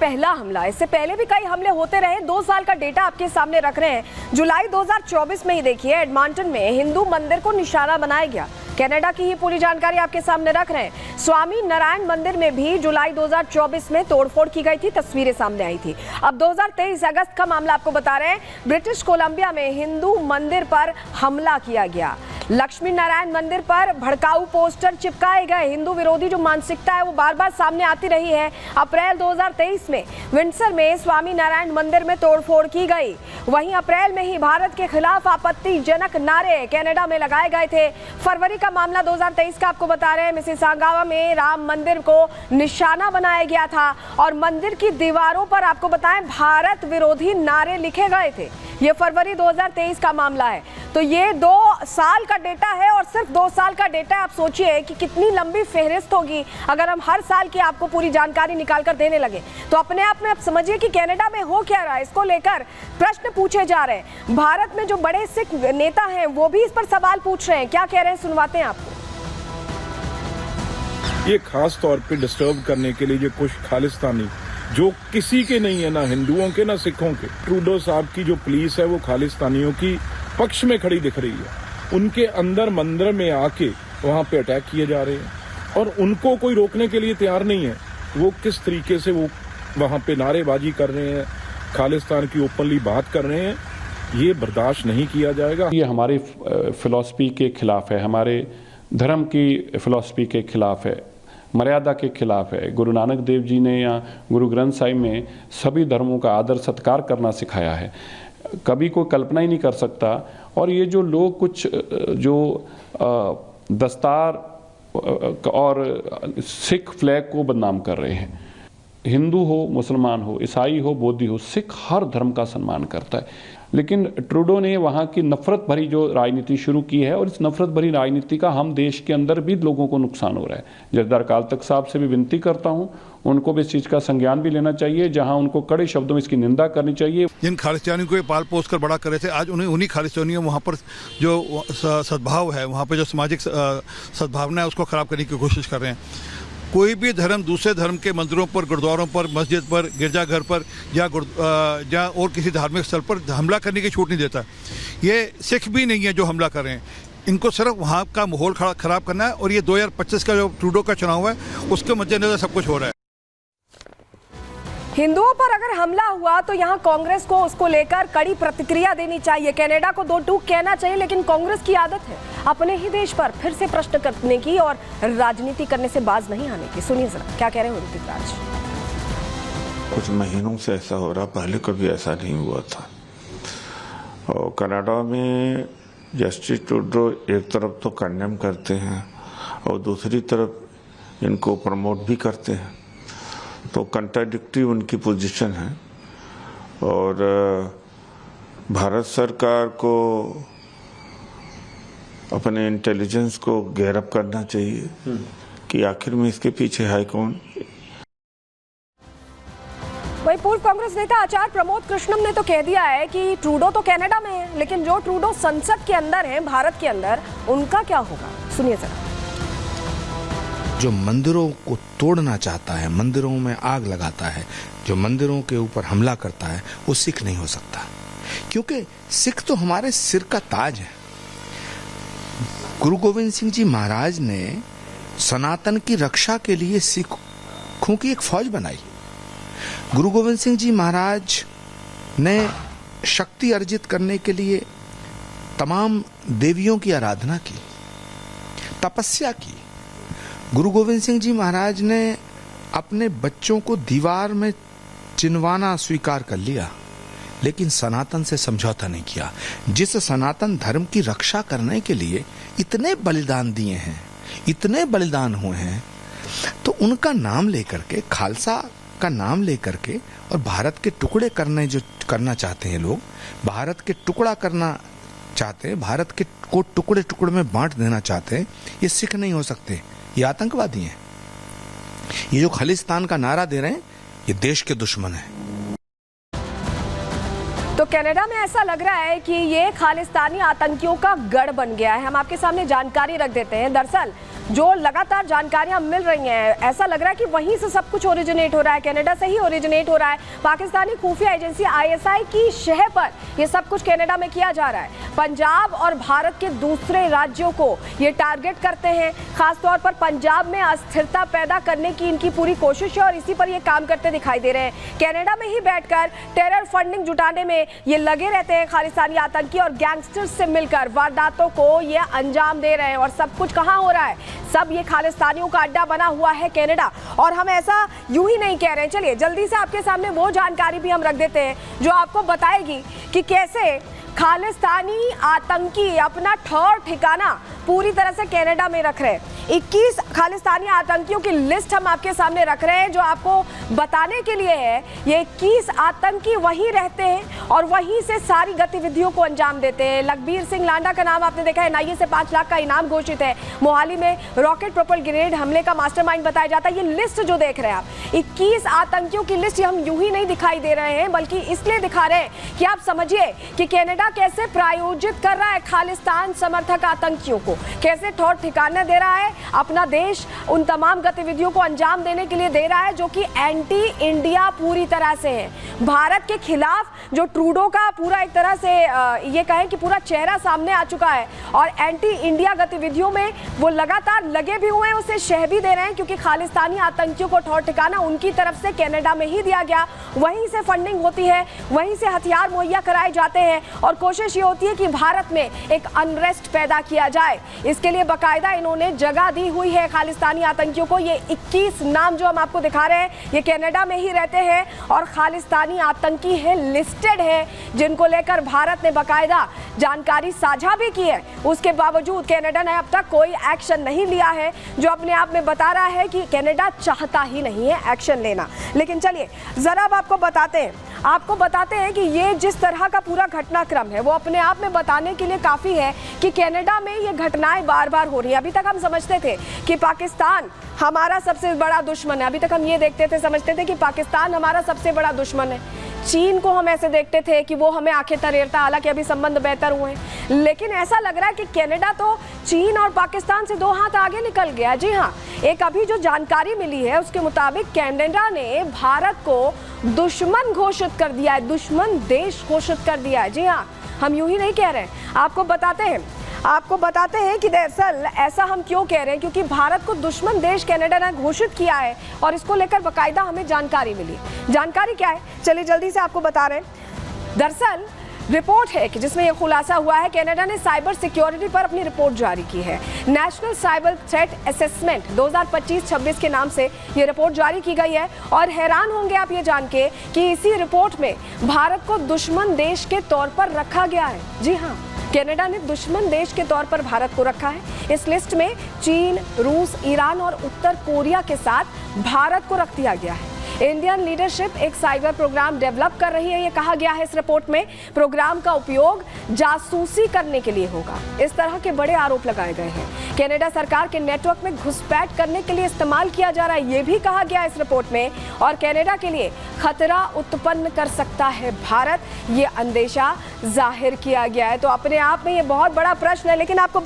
पहला हमला, इससे पहले भी कई हमले होते रहे। 2 साल का डेटा आपके सामने रख रहे हैं। जुलाई 2024 में ही देखिए एडमंटन में हिंदू मंदिर को निशाना बनाया गया। कनाडा की ही पूरी जानकारी आपके सामने रख रहे हैं। स्वामी नारायण मंदिर में भी जुलाई 2024 में तोड़फोड़ की गई थी, तस्वीरें सामने आई थी। अब 2023 अगस्त का मामला आपको बता रहे हैं। ब्रिटिश कोलंबिया में हिंदू मंदिर पर हमला किया गया। लक्ष्मी नारायण मंदिर पर भड़काऊ पोस्टर चिपकाए गए। हिंदू विरोधी जो मानसिकता है वो बार बार सामने आती रही है। अप्रैल 2023 में विंडसर में स्वामी नारायण मंदिर में तोड़फोड़ की गई। वहीं अप्रैल में ही भारत के खिलाफ आपत्तिजनक नारे कनाडा में लगाए गए थे। फरवरी का मामला 2023 का आपको बता रहे हैं। मिसिसागा में राम मंदिर को निशाना बनाया गया था और मंदिर की दीवारों पर आपको बताएं भारत विरोधी नारे लिखे गए थे। ये फरवरी 2023 का मामला है। तो ये 2 साल का डेटा है और सिर्फ 2 साल का डेटा है। आप सोचिए कि कितनी लंबी फेहरिस्त होगी अगर हम हर साल की आपको पूरी जानकारी निकाल कर देने लगे। तो अपने आप में आप समझिए कि कनाडा में हो क्या रहा है। इसको लेकर प्रश्न पूछे जा रहे हैं। भारत में जो बड़े सिख नेता हैं वो भी इस पर सवाल पूछ रहे हैं। क्या कह रहे हैं सुनवाते हैं आपको। ये खास तौर पे डिस्टर्ब करने के लिए जो कुछ खालिस्तानी जो किसी के नहीं है, ना हिंदुओं के ना सिखों के, ट्रूडो साहब की जो पुलिस है वो खालिस्तानियों की पक्ष में खड़ी दिख रही है। उनके अंदर मंदिर में आके वहां पे अटैक किए जा रहे हैं और उनको कोई रोकने के लिए तैयार नहीं है। वो किस तरीके से वो वहां पे नारेबाजी कर रहे हैं, खालिस्तान की ओपनली बात कर रहे हैं, ये बर्दाश्त नहीं किया जाएगा। ये हमारी फिलॉसफी के खिलाफ है, हमारे धर्म की फिलॉसफी के खिलाफ है, मर्यादा के खिलाफ है। गुरु नानक देव जी ने या गुरु ग्रंथ साहिब में सभी धर्मों का आदर सत्कार करना सिखाया है। कभी कोई कल्पना ही नहीं कर सकता। और ये जो लोग कुछ जो दस्तार और सिख फ्लैग को बदनाम कर रहे हैं, हिंदू हो, मुसलमान हो, ईसाई हो, बौद्धी हो, सिख हर धर्म का सम्मान करता है। लेकिन ट्रूडो ने वहाँ की नफरत भरी जो राजनीति शुरू की है और इस नफरत भरी राजनीति का हम देश के अंदर भी लोगों को नुकसान हो रहा है। जसदार अकाल तख्त साहब से भी विनती करता हूँ, उनको भी इस चीज़ का संज्ञान भी लेना चाहिए, जहाँ उनको कड़े शब्दों में इसकी निंदा करनी चाहिए। जिन खालिस्तानियों को पाल पोस कर बड़ा कर रहे थे, आज उन्हीं खालिस्तानियों वहाँ पर जो सद्भाव है, वहाँ पर जो सामाजिक सद्भावना है उसको खराब करने की कोशिश कर रहे हैं। कोई भी धर्म दूसरे धर्म के मंदिरों पर, गुरुद्वारों पर, मस्जिद पर, गिरजाघर पर या और किसी धार्मिक स्थल पर हमला करने की छूट नहीं देता। ये सिख भी नहीं है जो हमला कर रहे हैं। इनको सिर्फ वहाँ का माहौल खराब करना है और ये 2025 का जो ट्रूडो का चुनाव है उसके मद्देनजर सब कुछ हो रहा है। हिंदुओं पर अगर हमला हुआ तो यहाँ कांग्रेस को उसको लेकर कड़ी प्रतिक्रिया देनी चाहिए, कनाडा को 2 टूक कहना चाहिए। लेकिन कांग्रेस की आदत है अपने ही देश पर फिर से प्रश्न करने की और राजनीति करने से बाज नहीं आने की। सुनिए जरा क्या कह रहे हैं ऋतिक राज। कुछ महीनों से ऐसा हो रहा, पहले कभी ऐसा नहीं हुआ था। और कनाडा में जस्टिस ट्रूडो एक तरफ तो कंडेम करते हैं और दूसरी तरफ इनको प्रमोट भी करते हैं, तो कंट्राडिक्टरी उनकी पोजीशन है। और भारत सरकार को अपने इंटेलिजेंस को गैरअप करना चाहिए कि आखिर में इसके पीछे है कौन। वही पूर्व कांग्रेस नेता आचार्य प्रमोद कृष्णम ने तो कह दिया है कि ट्रूडो तो कनाडा में है, लेकिन जो ट्रूडो संसद के अंदर है, भारत के अंदर, उनका क्या होगा। सुनिए जरा। जो मंदिरों को तोड़ना चाहता है, मंदिरों में आग लगाता है, जो मंदिरों के ऊपर हमला करता है, वो सिख नहीं हो सकता। क्योंकि सिख तो हमारे सिर का ताज है। गुरु गोविंद सिंह जी महाराज ने सनातन की रक्षा के लिए सिखों की एक फौज बनाई। गुरु गोविंद सिंह जी महाराज ने शक्ति अर्जित करने के लिए तमाम देवियों की आराधना की, तपस्या की। गुरु गोविंद सिंह जी महाराज ने अपने बच्चों को दीवार में चिनवाना स्वीकार कर लिया, लेकिन सनातन से समझौता नहीं किया। जिस सनातन धर्म की रक्षा करने के लिए इतने बलिदान दिए हैं, इतने बलिदान हुए हैं, तो उनका नाम लेकर के, खालसा का नाम लेकर के, और भारत के टुकड़े करना चाहते हैं लोग, भारत के टुकड़ा करना चाहते हैं, भारत के को टुकड़े टुकड़े में बांट देना चाहते हैं, ये सिख नहीं हो सकते। ये आतंकवादी हैं। ये जो खालिस्तान का नारा दे रहे हैं, ये देश के दुश्मन हैं। तो कनाडा में ऐसा लग रहा है कि ये खालिस्तानी आतंकियों का गढ़ बन गया है। हम आपके सामने जानकारी रख देते हैं। दरअसल जो लगातार जानकारियां मिल रही हैं, ऐसा लग रहा है कि वहीं से सब कुछ ओरिजिनेट हो रहा है, कनाडा से ही ओरिजिनेट हो रहा है। पाकिस्तानी खुफिया एजेंसी ISI की शह पर ये सब कुछ कनाडा में किया जा रहा है। पंजाब और भारत के दूसरे राज्यों को ये टारगेट करते हैं, खासतौर पर पंजाब में अस्थिरता पैदा करने की इनकी पूरी कोशिश है और इसी पर ये काम करते दिखाई दे रहे हैं। कनाडा में ही बैठकर टेरर फंडिंग जुटाने में ये लगे रहते हैं। खालिस्तानी आतंकी और गैंगस्टर्स से मिलकर वारदातों को ये अंजाम दे रहे हैं और सब कुछ कहाँ हो रहा है? सब ये खालिस्तानियों का अड्डा बना हुआ है कनाडा। और हम ऐसा यूं ही नहीं कह रहे हैं, चलिए जल्दी से आपके सामने वो जानकारी भी हम रख देते हैं जो आपको बताएगी कि कैसे खालिस्तानी आतंकी अपना ठौर ठिकाना पूरी तरह से कनाडा में रख रहे हैं। 21 खालिस्तानी आतंकियों की लिस्ट हम आपके सामने रख रहे हैं जो आपको बताने के लिए है। ये 21 आतंकी वहीं रहते हैं और वहीं से सारी गतिविधियों को अंजाम देते हैं। लखबीर सिंह लांडा का नाम आपने देखा है, NIA से 5 लाख का इनाम घोषित है। मोहाली में रॉकेट प्रोपल ग्रेनेड हमले का मास्टरमाइंड बताया जाता है। ये लिस्ट जो देख रहे हैं आप, 21 आतंकियों की लिस्ट हम यूं ही नहीं दिखाई दे रहे हैं, बल्कि इसलिए दिखा रहे हैं कि आप समझिए कि कनाडा कैसे प्रायोजित कर रहा है खालिस्तान समर्थक आतंकियों को, कैसे ठौर ठिकाना दे रहा है। अपना देश उन तमाम गतिविधियों को अंजाम देने के लिए दे रहा है जो कि एंटी इंडिया पूरी तरह से है। भारत के खिलाफ जो ट्रूडो का पूरा एक तरह से ये कहें कि पूरा चेहरा सामने आ चुका है और एंटी इंडिया गतिविधियों में वो लगातार लगे भी हुए हैं, उसे शह भी दे रहे हैं, क्योंकि खालिस्तानी आतंकियों को ठौर ठिकाना उनकी तरफ से कनाडा में ही दिया गया। वहीं से फंडिंग होती है, वहीं से हथियार मुहैया कराए जाते हैं और कोशिश ये होती है कि भारत में एक अनरेस्ट पैदा किया जाए। इसके लिए बाकायदा इन्होंने जगह दी हुई है खालिस्तानी आतंकियों को। ये 21 नाम जो हम आपको दिखा रहे हैं, ये कनाडा में ही रहते हैं और खालिस्तानी आतंकी है, लिस्टेड है, जिनको लेकर भारत ने बाकायदा जानकारी साझा भी की है। उसके बावजूद कनाडा ने अब तक कोई एक्शन नहीं लिया है, जो अपने आप में बता रहा है कि कनाडा चाहता ही नहीं है एक्शन लेना। लेकिन चलिए जरा अब आपको बताते हैं कि ये जिस तरह का पूरा घटनाक्रम है वो अपने आप में बताने के लिए काफ़ी है कि कनाडा में ये घटनाएं बार बार हो रही हैं। अभी तक हम समझते थे कि पाकिस्तान हमारा सबसे बड़ा दुश्मन है, अभी तक हम ये देखते थे, समझते थे कि पाकिस्तान हमारा सबसे बड़ा दुश्मन है। चीन को हम ऐसे देखते थे कि वो हमें आंखें तरेरता, हालांकि अभी संबंध बेहतर हुए हैं, लेकिन ऐसा लग रहा है कि कनाडा तो चीन और पाकिस्तान से 2 हाथ आगे निकल गया। जी हाँ, एक अभी जो जानकारी मिली है उसके मुताबिक कनाडा ने भारत को दुश्मन घोषित कर दिया है, दुश्मन देश घोषित कर दिया है। जी हाँ, हम यूं ही नहीं कह रहे हैं, आपको बताते हैं कि दरअसल ऐसा हम क्यों कह रहे हैं, क्योंकि भारत को दुश्मन देश कनाडा ने घोषित किया है और इसको लेकर बाकायदा हमें जानकारी मिली। जानकारी क्या है, चलिए जल्दी से आपको बता रहे हैं। दरअसल रिपोर्ट है कि जिसमें यह खुलासा हुआ है, कनाडा ने साइबर सिक्योरिटी पर अपनी रिपोर्ट जारी की है। नेशनल साइबर थ्रेट असेसमेंट 2025-26 के नाम से ये रिपोर्ट जारी की गई है और हैरान होंगे आप ये जान के कि इसी रिपोर्ट में भारत को दुश्मन देश के तौर पर रखा गया है। जी हाँ, कनाडा ने दुश्मन देश के तौर पर भारत को रखा है। इस लिस्ट में चीन, रूस, ईरान और उत्तर कोरिया के साथ भारत को रख दिया गया है। इंडियन लीडरशिप एक साइबर प्रोग्राम डेवलप कर रही है, ये कहा गया है इस रिपोर्ट में। प्रोग्राम का उपयोग जासूसी करने के लिए होगा, इस तरह के बड़े आरोप लगाए गए हैं। कनाडा सरकार के नेटवर्क में घुसपैठ करने के लिए इस्तेमाल किया जा रहा है, ये भी कहा गया है इस रिपोर्ट में। और कनाडा के लिए खतरा उत्पन्न कर सकता है भारत, ये अंदेशा जाहिर किया गया है। तो अपने आप में ये बहुत बड़ा प्रश्न है, लेकिन आपको